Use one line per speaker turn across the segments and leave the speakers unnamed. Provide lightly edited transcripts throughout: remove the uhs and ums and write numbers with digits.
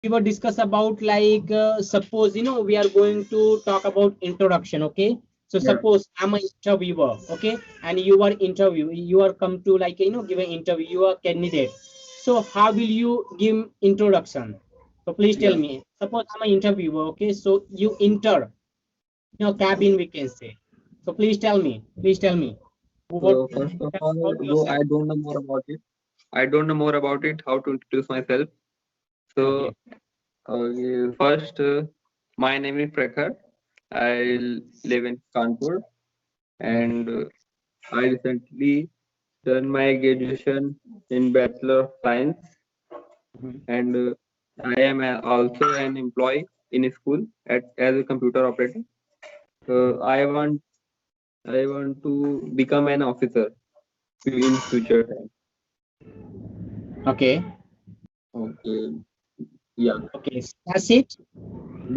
we were discuss about like suppose we are going to talk about introduction. Okay, so
Yeah.
suppose I'm an interviewer. Okay, and you are interview, you are come to like give an interview, you are candidate. So how will you give introduction? So please tell
Yeah.
me, suppose I'm an interviewer. Okay, so you enter cabin, we can say. So please tell me what
So first of all,
about
though
yourself.
I don't know more about it, I don't know more about it, how to introduce myself. So
Okay.
first, my name is Prakhar. I live in Kanpur, and I recently done my graduation in Bachelor of Science,
Mhm.
and I am also an employee in a school as a computer operator. I want to become an officer in future time.
Okay.
Okay. Yeah.
Okay. That's it.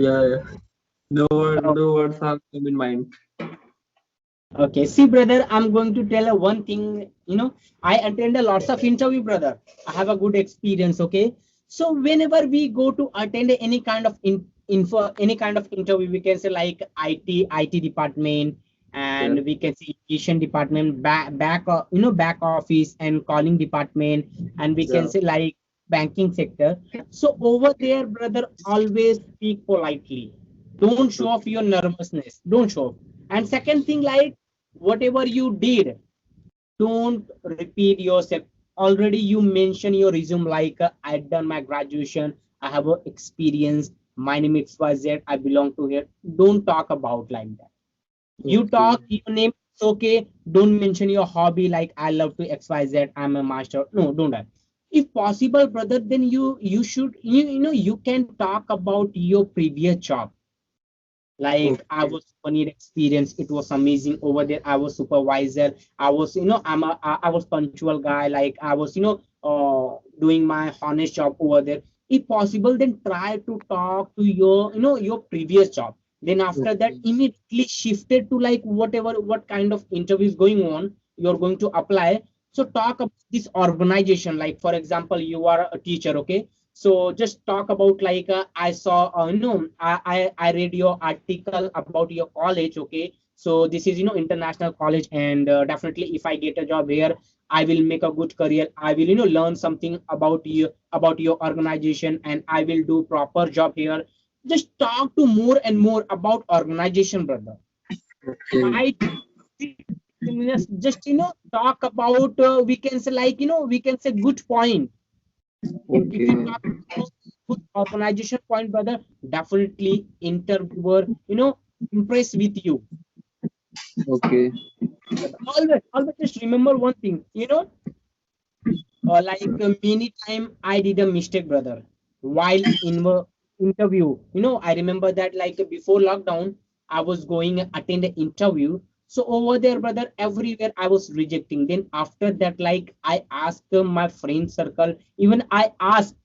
Yeah. Yeah. No words have come in mind.
Okay, see, brother, I'm going to tell one thing. I attend a lots of interview, brother. I have a good experience. Okay, so whenever we go to attend any kind of any kind of interview, we can say like IT department,
Yeah.
and we can say education department, back office and calling department, and we can
Yeah.
say like banking sector. So over there, brother, always speak politely. Don't show off your nervousness. Don't show off. And second thing, like whatever you did, don't repeat yourself. Already you mention your resume like I done my graduation, I have a experience, my name is XYZ, I belong to here. Don't talk about like that. You
Okay.
talk your name, it's okay. Don't mention your hobby like I love to XYZ, I'm a master. No, don't that. If possible, brother, then you should you can talk about your previous job, like I
Okay.
was 1 year experience, it was amazing over there. I was supervisor, I was I was punctual guy, like I was doing my honest job over there. If possible, then try to talk to your your previous job. Then after that,
Okay.
immediately shifted to like whatever what kind of interview is going on, you're going to apply. So talk about this organization, like for example you are a teacher. Okay, so just talk about like I saw I read your article about your college. Okay, so this is international college, and definitely if I get a job here, I will make a good career, I will learn something about your organization, and I will do proper job here. Just talk to more and more about organization, brother.
Okay.
I just talk about we can say like we can say good point. If you
Okay.
talk about good organization point, brother, definitely interviewer, impress with you.
Okay.
Always just remember one thing, like many time I did a mistake, brother, while in the interview. I remember that like before lockdown, I was going attend an interview. So over there, brother, everywhere I was rejecting. Then after that, like I asked my friend circle, even I asked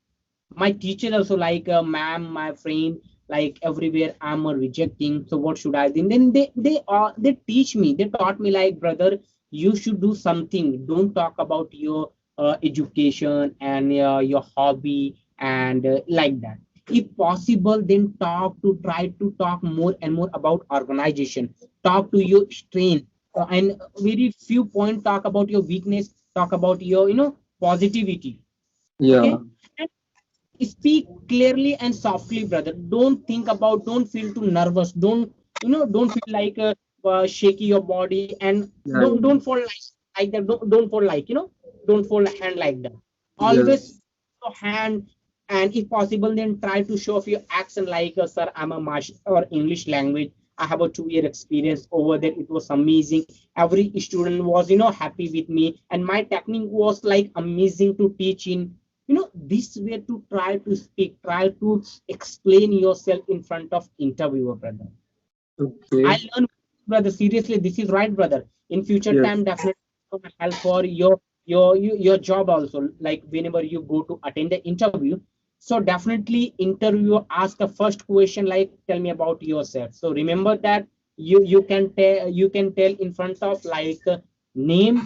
my teacher also like ma'am, my friend, like everywhere I'm rejecting, so what should I do? And then they teach me, they taught me like, brother, you should do something, don't talk about your education and your hobby, and like that. If possible, then try to talk more and more about organization, talk to your strength, and very few point talk about your weakness, talk about your positivity.
Yeah.
Okay, speak clearly and softly, brother. Don't feel too nervous, don't feel like shaky your body, and
Yeah.
don't fall like that, don't fall like don't fold a hand like that.
Yeah.
Always your hand, and if possible, then try to show off your accent like sir, I'm a master or English language, I have a 2 year experience over there, it was amazing. Every student was happy with me, and my technique was like amazing to teach in this way, to try to speak, try to explain yourself in front of interviewer, brother. I
Okay.
learned, brother, seriously, this is right, brother. In future
Yes.
time, definitely gonna help for your job also, like whenever you go to attend the interview. So definitely interviewer ask a first question like, tell me about yourself. So remember that you can tell in front of like name,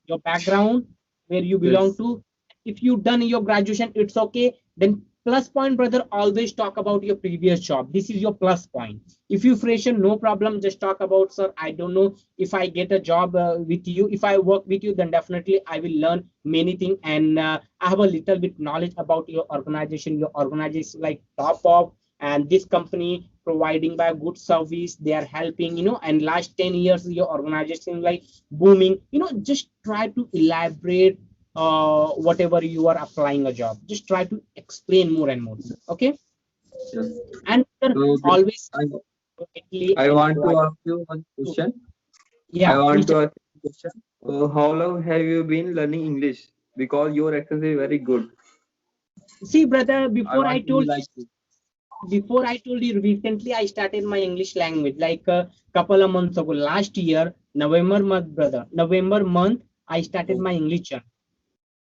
your background, where you belong
Yes.
to. If you done your graduation, it's okay, then Plus point, brother, always talk about your previous job. This is your plus point. If you fresher, no problem, just talk about, sir, I don't know if I get a job with you, if I work with you, then definitely I will learn many things, and I have a little bit knowledge about your organization like top of, and this company providing by good service, they are helping, and last 10 years your organization like booming, just try to elaborate whatever you are applying a job, just try to explain more and more. Okay.
Yes.
And
So
always
I,
correctly
I
and
want to
provide.
ask you one question. I
Yeah,
want
please
to ask you a question. How long have you been learning English? Because your accent is very good.
see, brother,
I want to be like you.
before I told you, recently I started my English language like a couple of months ago, last year November month, brother, November month I started
Oh,
my English journey.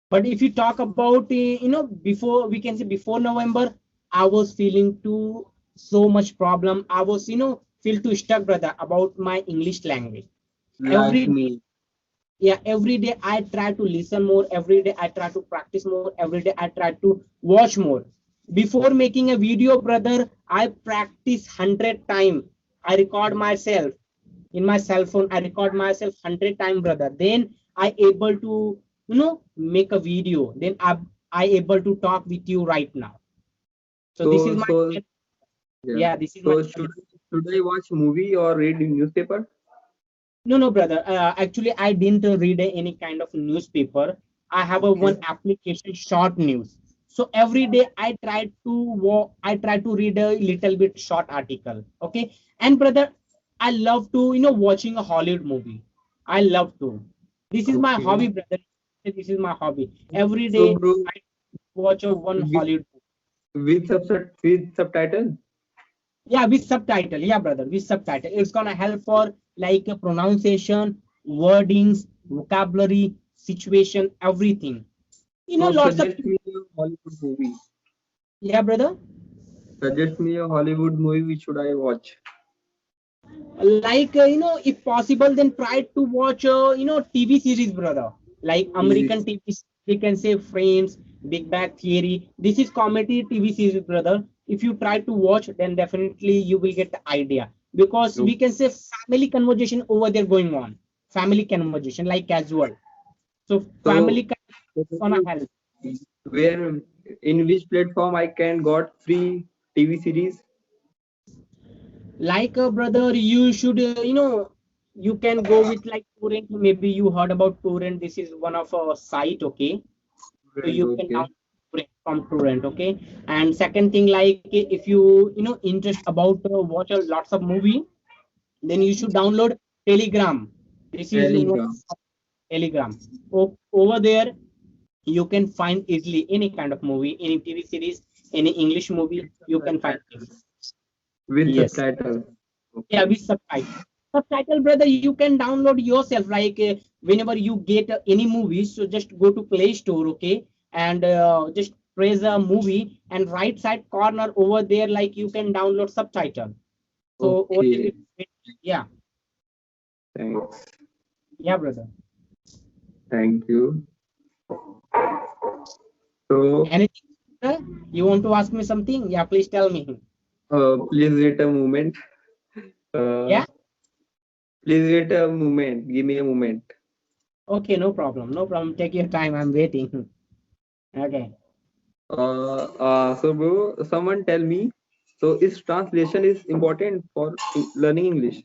But if you talk about, before, we can say before November, I was feeling too so much problem. I was, feel too stuck, brother, about my English language.
like
Every
me.
yeah, every day I try to listen more. Every day I try to practice more. Every day I try to watch more. Before making a video, brother, I practice 100 times. I record myself in my cell phone. I record myself 100 times, brother. Then I able to, make a video. Then I able to talk with you right now. So this is
So
my,
so yeah.
yeah, this is my.
So should I watch movie or read newspaper?
No, no, brother. Actually, I didn't read any kind of newspaper. I have a
Okay.
one application, short news. So every day I try to read a little bit short article. Okay, and brother, I love to, watching a Hollywood movie. I love to. This is my
Okay.
hobby, brother. This is my hobby. Every
So
day
bro,
I watch a one
with
Hollywood movie.
subtitle.
Yeah, with subtitle. Yeah, brother, with subtitle. It's gonna help for like pronunciation, wordings, vocabulary, situation, everything.
So
Lots of
suggest me a Hollywood movie.
yeah, brother.
Suggest me a Hollywood movie. Which should I watch?
Like if possible, then try to watch TV series, brother. Like American
Series.
TV, we can say Friends, Big Bang Theory. This is comedy TV series, brother. If you try to watch, then definitely you will get the idea, because we can say family conversation over there going on, family conversation like casual. So family
So,
conversation gonna help.
where in which platform I can got free TV series?
Like brother, you should you can go with like torrent. Maybe you heard about torrent. This is one of our site. Okay, so
Rent,
you can
okay.
download torrent from torrent. Okay, and second thing, like if you interest about watch a lots of movie, then you should download Telegram. This is one
Telegram.
of Telegram. Over there you can find easily any kind of movie, any TV series, any English movie,
With
you can find
subtitle.
it.
With
Yes.
subtitle.
Yeah,
Okay.
with subtitle. Subtitle, brother, you can download yourself. Like whenever you get any movies, so just go to Play Store, okay, and just press a movie, and right side corner over there, like you can download subtitle. So over there,
Okay.
yeah,
Thanks.
yeah, brother.
Thank you. So,
Anything, sir? You want to ask me something? Yeah, please tell me.
please wait a moment. Uh,
Yeah,
please wait a moment. Give me a moment.
okay, no problem, no problem. Take your time. I'm waiting. Okay.
So bro, someone tell me. So, is translation is important for learning English?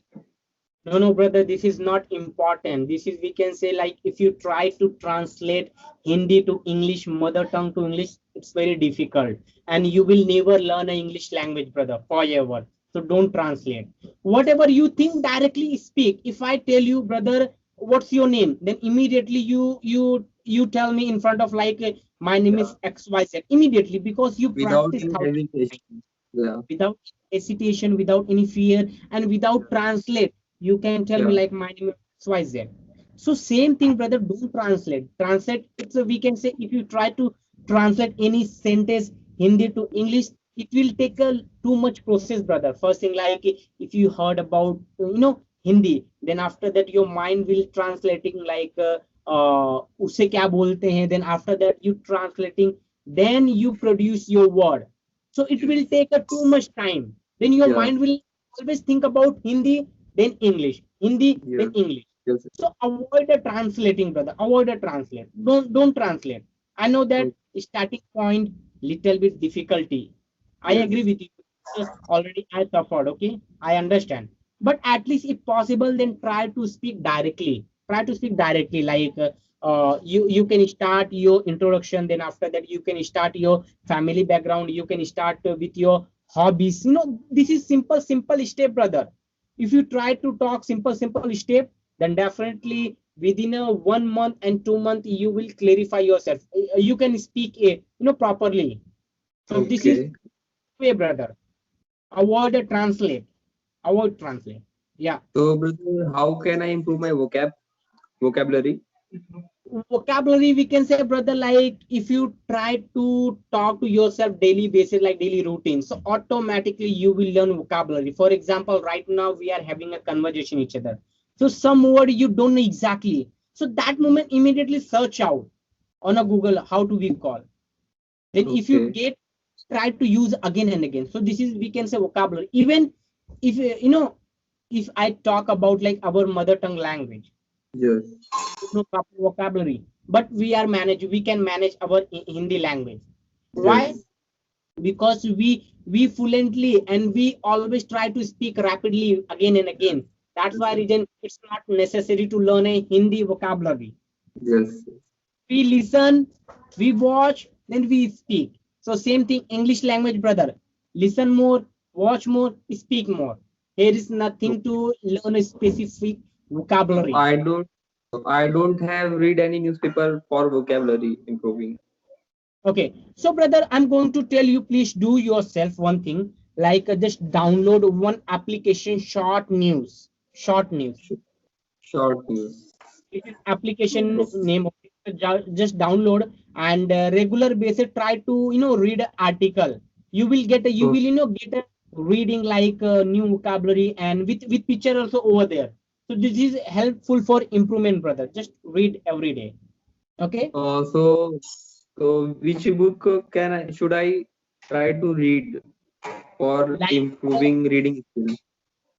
No, no, brother, this is not important. This is, we can say, like if you try to translate Hindi to English, mother tongue to English, it's very difficult. And you will never learn an English language, brother, forever. So don't translate. Whatever you think, directly speak. If I tell you, brother, what's your name? Then immediately you tell me in front of like my name
Yeah.
is XYZ. Immediately, because you
Without
practice
any
thousand times,
hesitation. Yeah.
without hesitation, without any fear, and without translate. You can tell me
Yeah.
like my name is XYZ. So same thing, brother. Don't translate. Translate. It's a, we can say, if you try to translate any sentence Hindi to English, it will take a too much process, brother. First thing, like if you heard about Hindi, then after that your mind will translating like उसे क्या बोलते हैं, then after that you translating then you produce your word. So it will take a too much time. Then your
Yeah.
mind will always think about Hindi, then English, Hindi, then
Yes.
English.
Yes.
So avoid the translating, brother. Avoid the translate. Don't translate. I know that
Okay.
starting point little bit difficulty. I agree
Yes.
with you. Already I suffered. Okay, I understand. But at least if possible, then try to speak directly. Try to speak directly. Like you can start your introduction. Then after that you can start your family background. You can start with your hobbies. This is simple step, brother. If you try to talk simple step, then definitely within a 1 month and 2 month you will clarify yourself. You can speak properly. So this is
Okay.
way, brother. Avoid a translate. Avoid translate. Yeah.
So, brother, how can I improve my vocabulary?
Vocabulary, we can say, brother, like if you try to talk to yourself daily basis, like daily routine, so automatically you will learn vocabulary. For example, right now we are having a conversation each other. So some word you don't know exactly. So that moment immediately search out on a Google how to we call. Then if you
Okay.
get try to use again and again. So this is we can say vocabulary. Even if if I talk about like our mother tongue language,
Yes.
no proper vocabulary, but we can manage our Hindi language. Why?
Yes.
Because we fluently and we always try to speak rapidly again and again. That's why reason it's not necessary to learn a Hindi vocabulary.
Yes.
We listen, we watch, then we speak. So same thing, English language, brother. Listen more, watch more, speak more. Here is
So,
nothing to learn a specific
so
vocabulary.
I don't have read any newspaper for vocabulary improving.
Okay, so brother, I'm going to tell you, please do yourself one thing, like just download one application, short news. Short news.
Sh- Short news.
It is application
Okay.
name. Okay? Just download and regular basis try to read article. You will
So,
get a reading like new vocabulary and with picture also over there. So this is helpful for improvement, brother. Just read every day. Okay.
uh, so, so which book should I try to read for
Like
improving reading skills?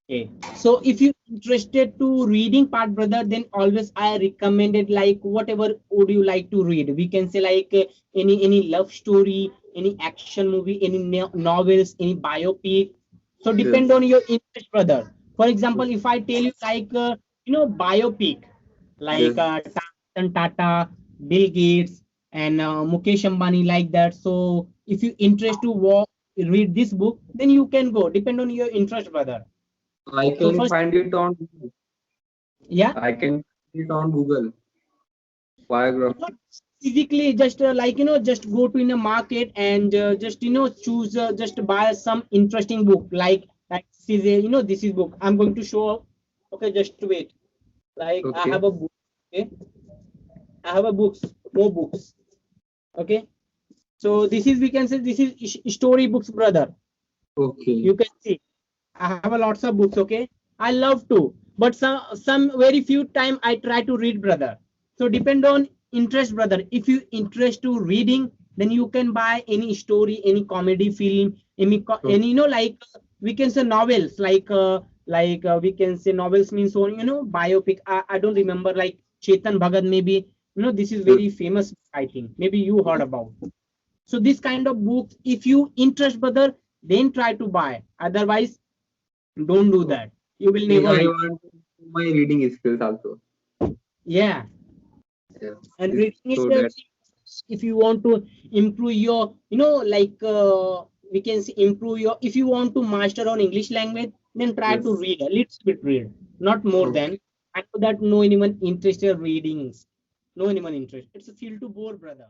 okay. So if you interested to reading part, brother, then always I recommended like whatever would you like to read. We can say like any love story, any action movie, any novels, any biopic. So depend
Yes.
on your interest, brother. For example, if I tell you like biopic, like
Yes.
Ratan Tata, Bill Gates, and Mukesh Ambani, like that. So if you interest to read this book, then you can go. Depend on your interest, brother.
I
So
can
first,
find it on Google.
yeah,
I can find it on Google.
not
Biography.
physically, just like just go to in a market and just choose just buy some interesting book. Like this is a, this is book. I'm going to show. Okay, just wait. Like I
Okay.
have a book. Okay, I have a books, more books. Okay, so this is we can say this is story books, brother.
Okay.
You can see. I have a lots of books. Okay, I love to, but some very few time I try to read, brother. So depend on interest, brother. If you interest to reading, then you can buy any story, any comedy film,
So,
any like we can say novels, like we can say novels means so biopic. I don't remember like Chetan Bhagat maybe. This is
yes.
very famous. I think maybe you heard about. So this kind of books, if you interest, brother, then try to buy. Otherwise don't do that. You will
Okay.
never
I
read.
want my reading skills also.
Yeah.
Yeah.
And reading is
So that
if you want to improve your, like we can say improve your, if you want to master on English language, then try to
yes.
read a little bit read, not more
Okay.
than. I know that no anyone interested readings. No anyone interested. It's a feel to bore, brother.